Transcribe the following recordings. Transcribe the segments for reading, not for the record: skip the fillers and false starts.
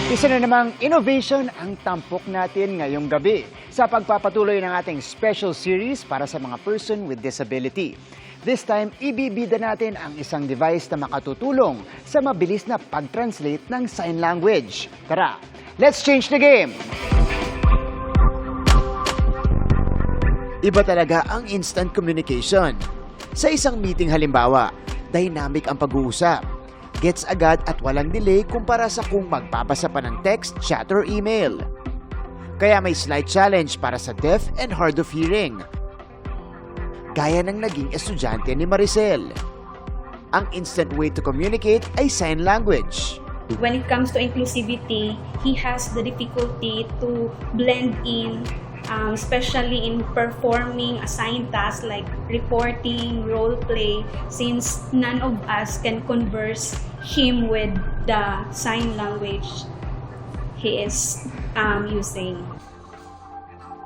Isa na namang innovation ang tampok natin ngayong gabi sa pagpapatuloy ng ating special series para sa mga person with disability. This time, ibibida natin ang isang device na makatutulong sa mabilis na pag-translate ng sign language. Tara, let's change the game! Iba talaga ang instant communication. Sa isang meeting halimbawa, dynamic ang pag-uusap. Gets agad at walang delay kumpara sa kung magbabasa pa ng text, chat or email. Kaya may slight challenge para sa deaf and hard of hearing. Gaya ng naging estudyante ni Maricel. Ang instant way to communicate ay sign language. When it comes to inclusivity, he has the difficulty to blend in, especially in performing assigned tasks like reporting, role play, since none of us can converse him with the sign language he is using.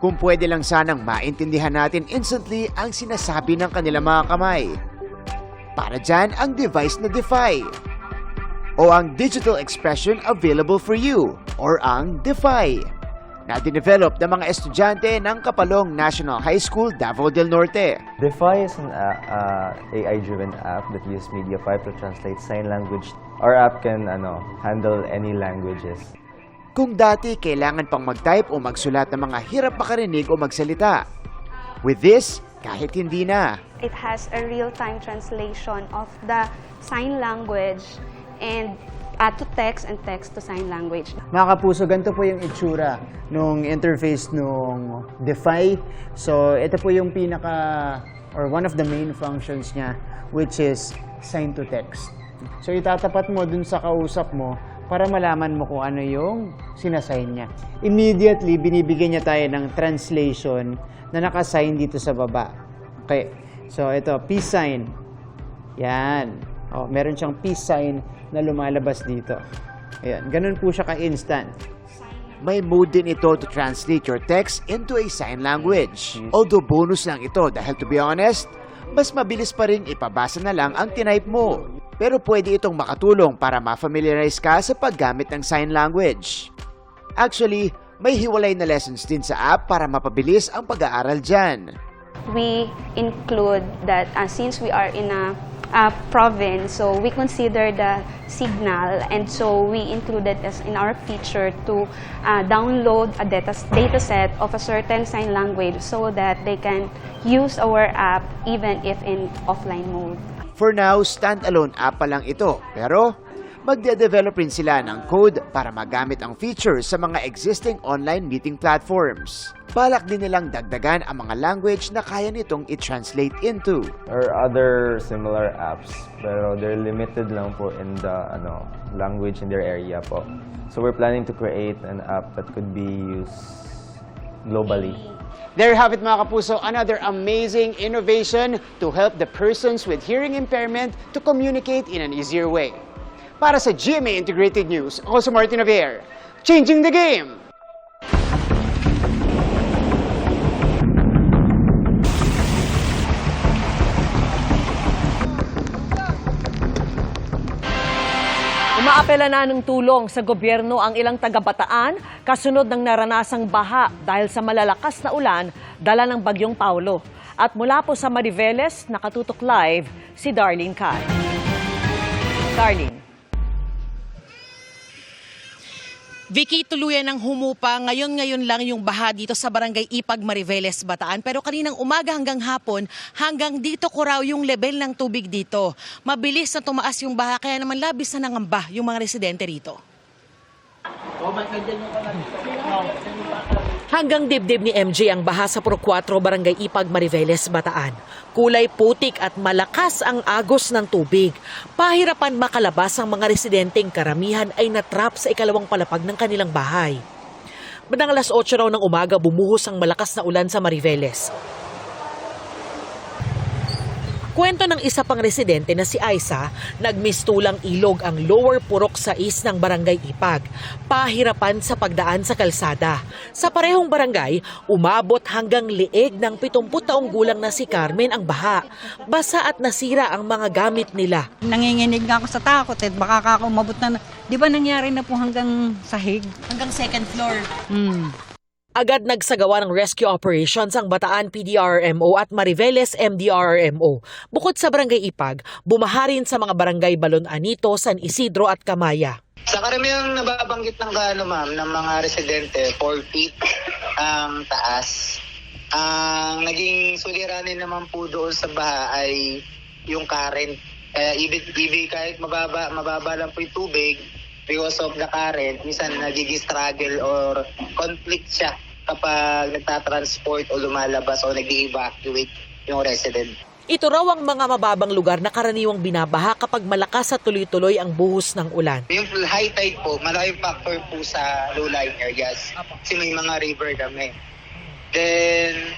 Kung pwede lang sanang maintindihan natin instantly ang sinasabi ng kanilang mga kamay. Para dyan ang device na Defy. O ang digital expression available for you, or ang Defy, na dinevelop ng mga estudyante ng Kapalong National High School, Davao del Norte. Defy is an AI-driven app that uses Mediafy to translate sign language. Our app can handle any languages. Kung dati kailangan pang mag-type o magsulat ng mga hirap makarinig o magsalita, with this, kahit hindi na. It has a real-time translation of the sign language and to text and text to sign language. Mga kapuso, ganito po yung itsura nung interface nung Defy. So, ito po yung or one of the main functions niya, which is sign to text. So, itatapat mo dun sa kausap mo para malaman mo kung ano yung sinasign niya. Immediately, binibigyan niya tayo ng translation na nakasign dito sa baba. Okay. So, ito, peace sign. Yan. Oh, meron siyang peace sign na lumalabas dito. Ayan. Ganun po siya ka-instant. May mode din ito to translate your text into a sign language. Although bonus lang ito dahil to be honest, mas mabilis pa rin ipabasa na lang ang tinype mo. Pero pwede itong makatulong para ma-familiarize ka sa paggamit ng sign language. Actually, may hiwalay na lessons din sa app para mapabilis ang pag-aaral dyan. We include that since we are in a province, so we consider the signal, and so we included this in our feature to download a data set of a certain sign language so that they can use our app even if in offline mode. For now, standalone app pa lang ito, pero magde-develop rin sila ng code para magamit ang feature sa mga existing online meeting platforms. Balak din nilang dagdagan ang mga language na kaya nitong i-translate into. There are other similar apps, pero they're limited lang po in the language in their area po. So we're planning to create an app that could be used globally. There you have it mga kapuso, another amazing innovation to help the persons with hearing impairment to communicate in an easier way. Para sa GMA Integrated News, ako si Martin Javier, changing the game! Umaapela na ng tulong sa gobyerno ang ilang taga-Bataan kasunod ng naranasang baha dahil sa malalakas na ulan dala ng bagyong Paulo. At mula po sa Mariveles, nakatutok live si Darlene Kai. Darlene. Vicky, tuluyan ng humupa. Ngayon lang yung baha dito sa Barangay Ipag, Mariveles, Bataan. Pero kaninang umaga hanggang hapon, hanggang dito ko raw yung level ng tubig dito. Mabilis na tumaas yung baha, kaya naman labis na nangamba yung mga residente rito. Hanggang dibdib ni MJ ang baha sa Pro 4, Barangay Ipag, Mariveles, Bataan. Kulay putik at malakas ang agos ng tubig. Pahirapan makalabas ang mga residenteng karamihan ay natrap sa ikalawang palapag ng kanilang bahay. Bandang alas 8 raw ng umaga bumuhos ang malakas na ulan sa Mariveles. Kwento ng isa pang residente na si Aisa, nagmistulang ilog ang Lower Purok 6 ng Barangay Ipag. Pahirapan sa pagdaan sa kalsada. Sa parehong barangay, umabot hanggang lieg ng 70 taong gulang na si Carmen ang baha. Basa at nasira ang mga gamit nila. Nanginginig nga ako sa takot at baka ako umabot na. Di ba nangyari na po hanggang sahig? Hanggang second floor. Agad nagsagawa ng rescue operations ang Bataan PDRRMO at Mariveles MDRRMO. Bukod sa Barangay Ipag, bumaha rin sa mga barangay Balon Anito, San Isidro at Kamaya. Sa karamihang nababanggit ng ma'am, ng mga residente, 4 feet ang taas. Ang naging suliranin naman po doon sa baha ay yung current. Kaya ibig kahit mababa lang po yung tubig, because of the current, minsan nagiging struggle or conflict siya kapag nagtatransport o lumalabas o nag-evacuate yung resident. Ito raw ang mga mababang lugar na karaniwang binabaha kapag malakas at tuloy-tuloy ang buhos ng ulan. Yung high tide po, malaking factor po sa low-lying areas kasi may mga river kami. Then,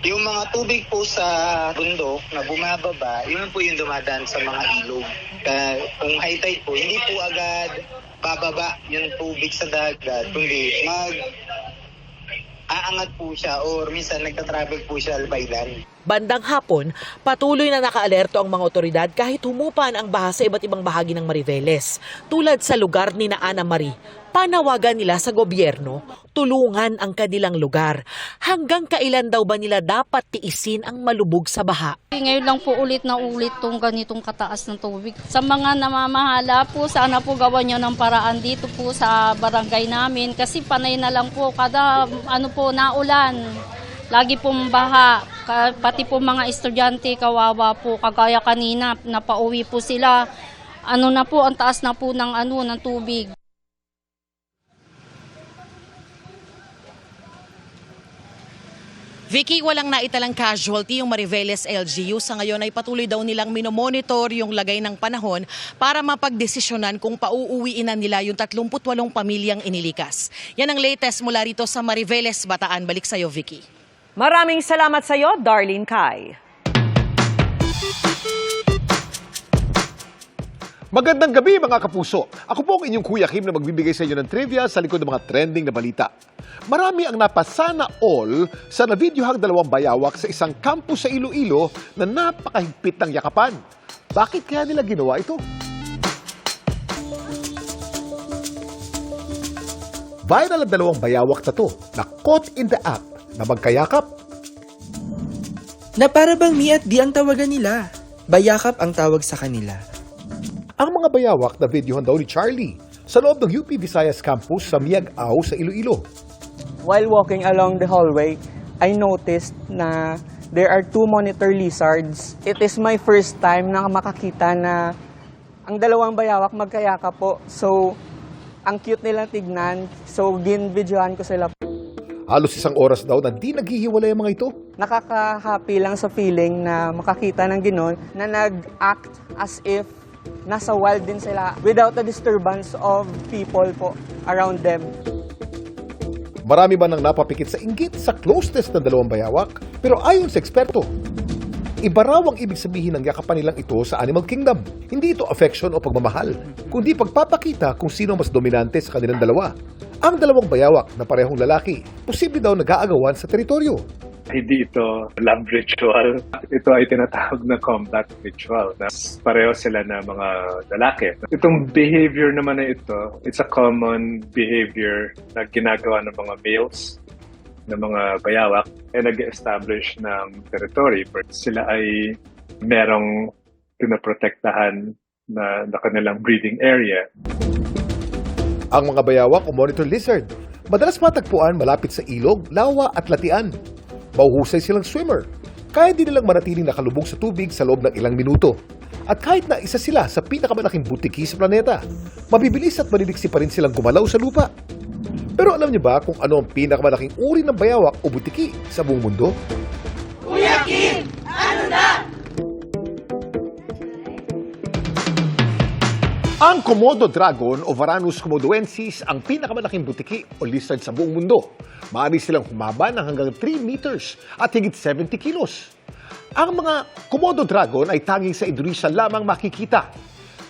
yung mga tubig po sa bundok na bumababa, yun po yung dumadaan sa mga ilog. Kung high tide po, hindi po agad bababa yung tubig sa dagat, kundi aangat po siya or minsan nagtatravel po siya by land. Bandang hapon, patuloy na nakaalerto ang mga otoridad kahit humupan ang baha sa iba't ibang bahagi ng Mariveles. Tulad sa lugar ni Ana Marie, panawagan nila sa gobyerno, tulungan ang kanilang lugar. Hanggang kailan daw ba nila dapat tiisin ang malubog sa baha? Ngayon lang po ulit tong ganitong kataas ng tubig. Sa mga namamahala po, sana po gawan nyo ng paraan dito po sa barangay namin kasi panay na lang po kada naulan. Lagi pong baha, pati po mga estudyante kawawa po, kagaya kanina napauwi po sila. Ang taas na po ng tubig. Vicky, walang naitalang casualty yung Mariveles LGU. Sa ngayon ay patuloy daw nilang minomonitor yung lagay ng panahon para mapagdesisyonan kung pauuwiin na nila yung 38 pamilyang inilikas. Yan ang latest mula rito sa Mariveles, Bataan. Balik sa'yo, Vicky. Maraming salamat sa iyo, Darlene Kai. Magandang gabi mga kapuso. Ako po ang inyong Kuya Kim na magbibigay sa inyo ng trivia sa likod ng mga trending na balita. Marami ang napasana all sa navideohang dalawang bayawak sa isang campus sa Iloilo na napakahigpit ng yakapan. Bakit kaya nila ginawa ito? Viral ang dalawang bayawak na to na caught in the act na magkayakap. Na para bang mi at di ang tawagan nila. Bayakap ang tawag sa kanila. Ang mga bayawak na videohan daw ni Charlie sa loob ng UP Visayas campus sa Miag-Ao sa Iloilo. While walking along the hallway, I noticed na there are 2 monitor lizards. It is my first time na makakita na ang dalawang bayawak magkayakap po. So, ang cute nilang tignan. So, ginvideohan ko sila. Halos 1 oras daw na di naghihiwalay ang mga ito. Nakaka-happy lang sa feeling na makakita ng gano'n na nag-act as if nasa wild din sila without the disturbance of people po around them. Marami man nang napapikit sa inggit sa closeness ng dalawang bayawak, pero ayon sa eksperto, iba raw ang ibig sabihin ng yakapan nilang ito sa Animal Kingdom. Hindi ito affection o pagmamahal, kundi pagpapakita kung sino mas dominante sa kanilang dalawa. Ang dalawang bayawak na parehong lalaki, posible daw nag-aagawan sa teritoryo. Hindi ito love ritual. Ito ay tinatawag na combat ritual. Na pareho sila na mga lalaki. Itong behavior naman na ito, it's a common behavior na ginagawa ng mga males, ng mga bayawak, ay nag-establish ng territory. Sila ay merong pinaprotektahan na kanilang breeding area. Ang mga bayawak o monitor lizard, madalas matagpuan malapit sa ilog, lawa at latian. Mauhusay silang swimmer, kaya di nilang manatiling nakalubog sa tubig sa loob ng ilang minuto. At kahit na isa sila sa pinakamalaking butiki sa planeta, mabibilis at maliliksi pa rin silang gumalaw sa lupa. Pero alam niyo ba kung ano ang pinakamalaking uri ng bayawak o butiki sa buong mundo? Kuya Kim, ano na? Ang Komodo dragon o Varanus komodoensis ang pinakamalaking butiki o lizard sa buong mundo. Maaari silang humaba ng hanggang 3 meters at higit 70 kilos. Ang mga Komodo dragon ay tanging sa Indonesia lamang makikita.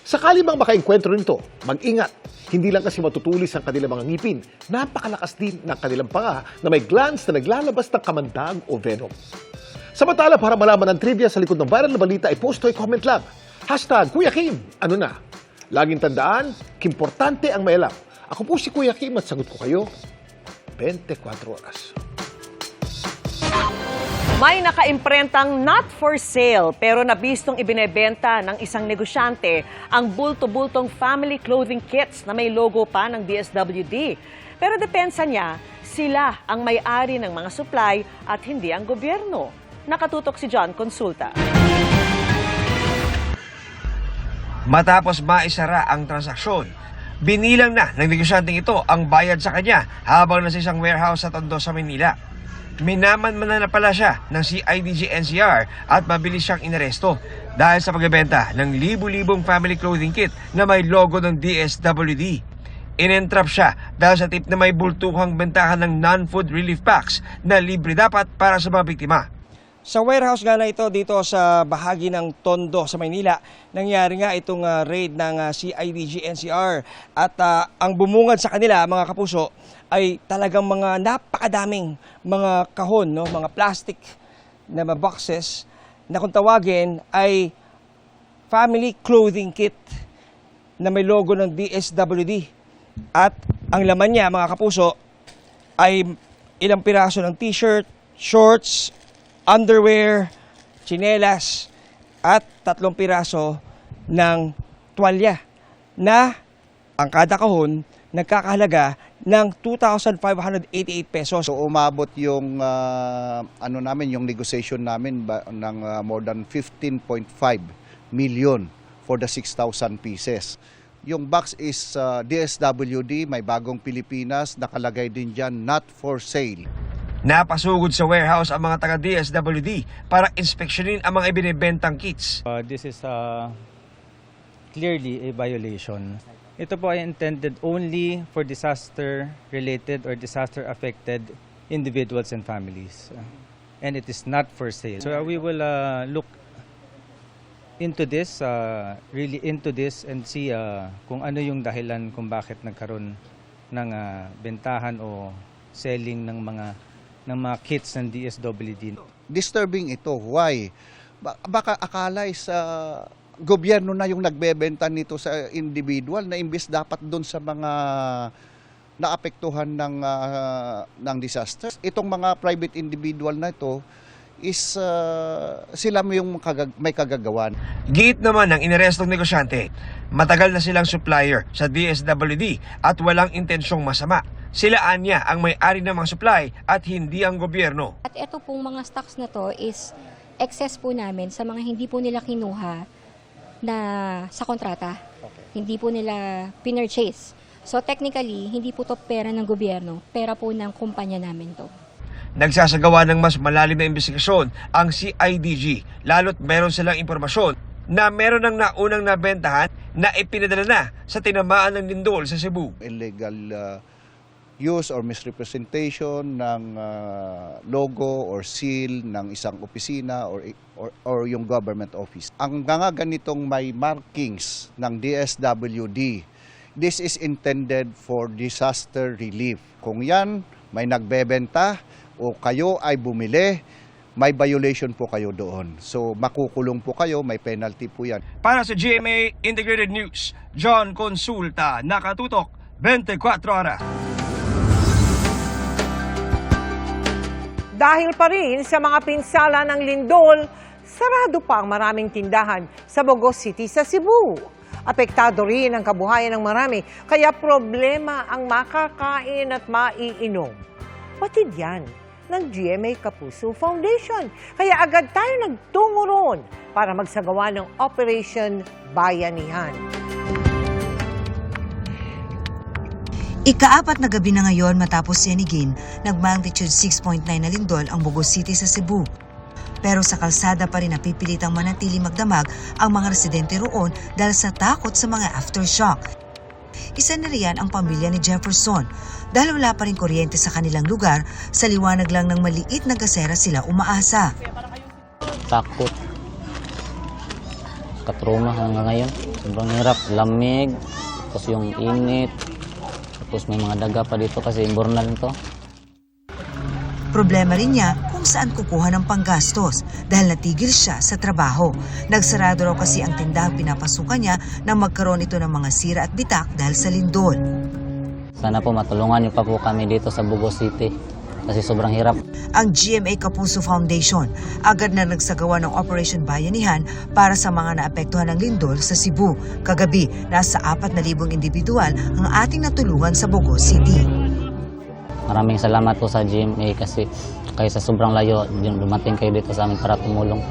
Sakali bang makaengkwentro nito, mag-ingat. Hindi lang kasi matutulis ang kanilang mga ngipin, napakalakas din ng kanilang panga na may glands na naglalabas ng kamandag o venom. Samantala, para malaman ang trivia sa likod ng viral na balita, i-post o i-comment lang. #Kuya Kim, ano na? Laging tandaan, importante ang may alam. Ako po si Kuya Kim at sagot ko kayo 24 oras. May nakaimprentang not for sale pero nabistong ibinebenta ng isang negosyante ang bulto-bultong family clothing kits na may logo pa ng DSWD. Pero depensa niya, sila ang may-ari ng mga supply at hindi ang gobyerno. Nakatutok si John Consulta. Matapos maisara ang transaksyon, binilang na ng negosyanteng ito ang bayad sa kanya habang nasa isang warehouse sa Tondo sa Manila. Minaman-manan na pala siya ng CIDG-NCR at mabilis siyang inaresto dahil sa pagbebenta ng libu-libong family clothing kit na may logo ng DSWD. Inentrap siya dahil sa tip na may bultuhang bentahan ng non-food relief packs na libre dapat para sa mga biktima. Sa warehouse nga na ito dito sa bahagi ng Tondo sa Maynila, nangyari nga itong raid ng CIDG-NCR at ang bumungad sa kanila mga kapuso ay talagang mga napakadaming mga kahon, no? Mga plastic na mga boxes na kung tawagin ay family clothing kit na may logo ng DSWD. At ang laman niya mga kapuso ay ilang piraso ng t-shirt, shorts, underwear, tsinelas, at 3 piraso ng tuwalya na ang kada kahon nagkakahalaga ng 2,588 pesos. So umabot yung yung negotiation namin ng more than 15.5 million for the 6,000 pieces. Yung box is DSWD, may bagong Pilipinas, nakalagay din dyan, not for sale. Napasugod sa warehouse ang mga taga-DSWD para inspeksyonin ang mga ibinibentang kits. This is clearly a violation. Ito po ay intended only for disaster-related or disaster-affected individuals and families. And it is not for sale. So we will look into this, really into this and see kung ano yung dahilan kung bakit nagkaroon ng bentahan o selling ng mga kits ng DSWD. Disturbing ito. Why? Baka akala sa gobyerno na yung nagbebenta nito sa individual na imbes dapat doon sa mga naapektuhan ng disaster. Itong mga private individual na ito is sila yung may kagagawan. Giit naman ng inarestong negosyante, matagal na silang supplier sa DSWD at walang intensyong masama. Sila anya ang may-ari ng mga supply at hindi ang gobyerno. At ito pong mga stocks na to is excess po namin sa mga hindi po nila kinuha na sa kontrata. Hindi po nila pinurchase. So technically, hindi po to pera ng gobyerno, pera po ng kumpanya namin to. Nagsasagawa ng mas malalim na investigasyon ang CIDG, lalo't meron silang impormasyon na meron ng naunang nabentahan na ipinadala na sa tinamaan ng lindol sa Cebu. Illegal use or misrepresentation ng logo or seal ng isang opisina or yung government office. Ang mga ganitong may markings ng DSWD, this is intended for disaster relief. Kung yan may nagbebenta o kayo ay bumili, may violation po kayo doon. So makukulong po kayo, may penalty po yan. Para sa GMA Integrated News, John Consulta, nakatutok 24 oras. Dahil pa rin sa mga pinsala ng lindol, sarado pa ang maraming tindahan sa Bogos City sa Cebu. Apektado rin ang kabuhayan ng marami, kaya problema ang makakain at maiinom. Batid yan ng GMA Kapuso Foundation. Kaya agad tayo nagtungo roon para magsagawa ng Operation Bayanihan. Ika-4 na gabi na ngayon matapos sinigin, nag-magnitude 6.9 na lindol ang Bogos City sa Cebu. Pero sa kalsada pa rin napipilitang manatili magdamag ang mga residente roon dahil sa takot sa mga aftershock. Isa na riyan ang pamilya ni Jefferson. Dahil wala pa rin kuryente sa kanilang lugar, sa liwanag lang ng maliit na gasera sila umaasa. Takot. Katruma hanggang ngayon. Sobrang hirap. Lamig. Tapos yung init. Tapos may mga daga pa dito kasi imbornal to. Problema rin niya kung saan kukuha ng panggastos dahil natigil siya sa trabaho. Nagsarado raw kasi ang tindahan pinapasukan niya nang magkaroon ito ng mga sira at bitak dahil sa lindol. Sana po matulungan niyo pa po kami dito sa Bugo City kasi sobrang hirap. Ang GMA Kapuso Foundation agad na nagsagawa ng Operation Bayanihan para sa mga naapektuhan ng lindol sa Cebu. Kagabi, nasa 4,000 individual ang ating natulungan sa Bugo City. Maraming salamat po sa GMA kasi kayo sa sobrang layo, dumating kayo dito sa amin para tumulong.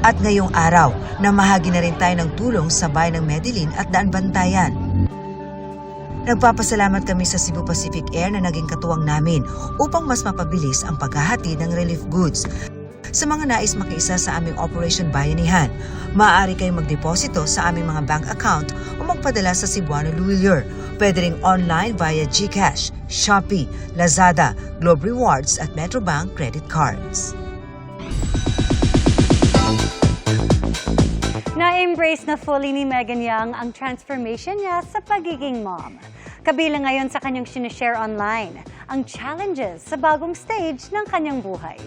At ngayong araw, namahagi na rin tayo ng tulong sa bayan ng Medellin at Daan Bantayan. Nagpapasalamat kami sa Cebu Pacific Air na naging katuwang namin upang mas mapabilis ang paghahatid ng relief goods. Sa mga nais makiisa sa aming Operation Bayanihan, maaari kayong magdeposito sa aming mga bank account o magpadala sa Cebuano Luwilier. Pwede ring online via GCash, Shopee, Lazada, Globe Rewards at Metrobank credit cards. Na-embrace na fully ni Megan Young ang transformation niya sa pagiging mom. Kabilang ngayon sa kanyang sinishare online, ang challenges sa bagong stage ng kanyang buhay.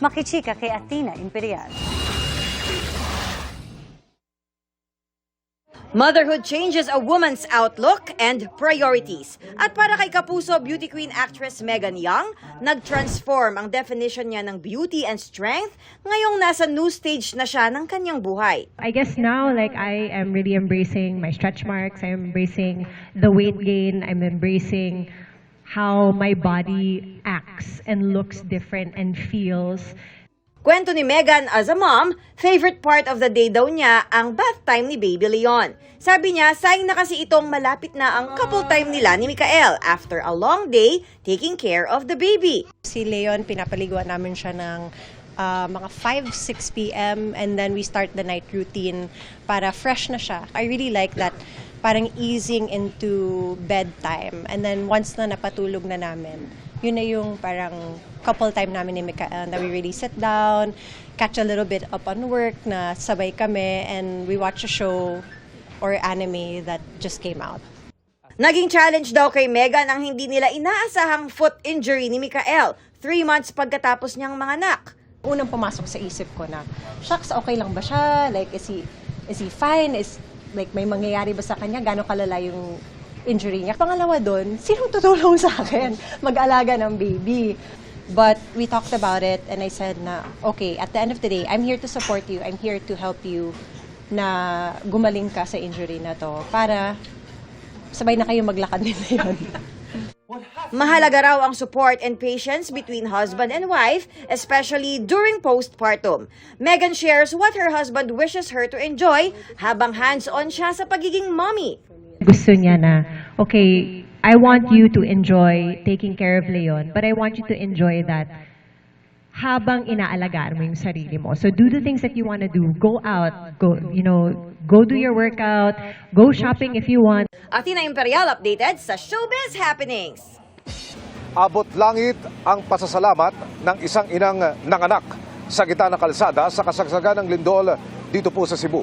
Makichika kay Athena Imperial. Motherhood changes a woman's outlook and priorities. At para kay Kapuso beauty queen actress Megan Young, nag-transform ang definition niya ng beauty and strength ngayong nasa new stage na siya ng kanyang buhay. I guess now, I am really embracing my stretch marks. I'm embracing the weight gain. I'm embracing how my body acts and looks different and feels. Kwento ni Megan as a mom, favorite part of the day daw niya ang bath time ni Baby Leon. Sabi niya, sayang na kasi itong malapit na ang couple time nila ni Mikael after a long day taking care of the baby. Si Leon, pinapaliguan namin siya ng mga 5-6 p.m. and then we start the night routine para fresh na siya. I really like that parang easing into bedtime and then once na napatulog na namin, yun na yung parang couple time namin ni Mikael na we really sit down, catch a little bit up on work na sabay kami and we watch a show or anime that just came out. Naging challenge daw kay Megan ang hindi nila inaasahang foot injury ni Mikael 3 months pagkatapos niyang manganak. Unang pumasok sa isip ko na, shucks, okay lang ba siya? Like, is he fine? May mangyayari ba sa kanya? Gano'ng kalala yung injury niya? Pangalawa doon, sinong tutulong sa akin mag-alaga ng baby? But we talked about it and I said na, okay, at the end of the day, I'm here to support you. I'm here to help you na gumaling ka sa injury na to para sabay na kayo maglakad nila yun. Mahalaga raw ang support and patience between husband and wife, especially during postpartum. Megan shares what her husband wishes her to enjoy habang hands-on siya sa pagiging mommy. Gusto niya na, okay, I want you to enjoy taking care of Leon, but I want you to enjoy that habang inaalagaan mo yung sarili mo. So do the things that you want to do. Go out, go do your workout, go shopping if you want. Athena Imperial updated sa Showbiz Happenings. Abot langit ang pasasalamat ng isang inang nanganak sa gitna ng kalsada sa kasagsagan ng lindol dito po sa Cebu.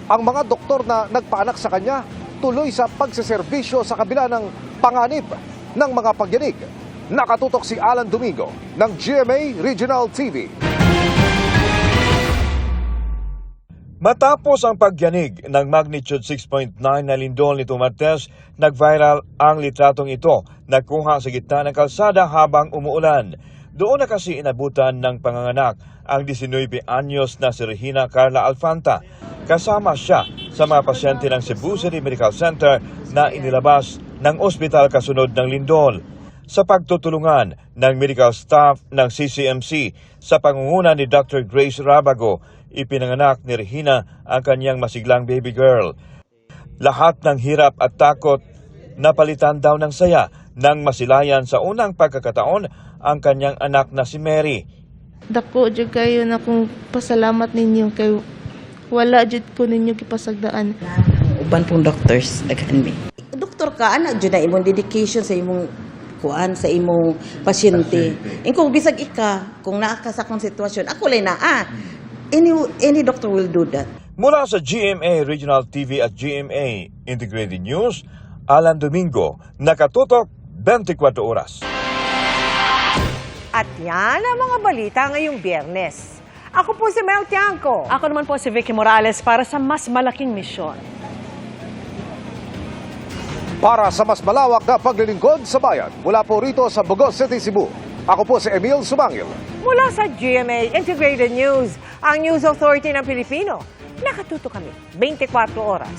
Ang mga doktor na nagpaanak sa kanya tuloy sa pagseserbisyo sa kabila ng panganib ng mga pagyanig. Nakatutok si Alan Domingo ng GMA Regional TV. Matapos ang pagyanig ng magnitude 6.9 na lindol nitong Martes, nag-viral ang litratong ito na kuha sa gitna ng kalsada habang umuulan. Doon na kasi inabutan ng panganganak ang 19 anyos na si Regina Carla Alfanta. Kasama siya sa mga pasyente ng Cebu City Medical Center na inilabas ng ospital kasunod ng lindol. Sa pagtutulungan ng medical staff ng CCMC sa pangunguna ni Dr. Grace Rabago, ipinanganak ni Regina ang kanyang masiglang baby girl. Lahat ng hirap at takot napalitan daw ng saya nang masilayan sa unang pagkakataon ang kanyang anak na si Mary. Dako jud kayo na kung pasalamat ninyo kay wala jud ko ninyo gipasagdaan. Uban pong doctors daghan mi. Doktor ka ana jud na imong dedication sa imong kuan sa imong pasyente. Kung bisag ika kung naa ka sa akong sitwasyon, ako lay naa. Any doctor will do that. Mula sa GMA Regional TV at GMA Integrated News, Alan Domingo, nakatutok 24 oras. At yan ang mga balita ngayong Biyernes. Ako po si Mel Tiangco. Ako naman po si Vicky Morales para sa mas malaking misyon. Para sa mas malawak na paglilingkod sa bayan, mula po rito sa Bogos City, Cebu. Ako po si Emil Sumangil. Mula sa GMA Integrated News, ang News Authority ng Pilipino. Nakatuto kami 24 oras.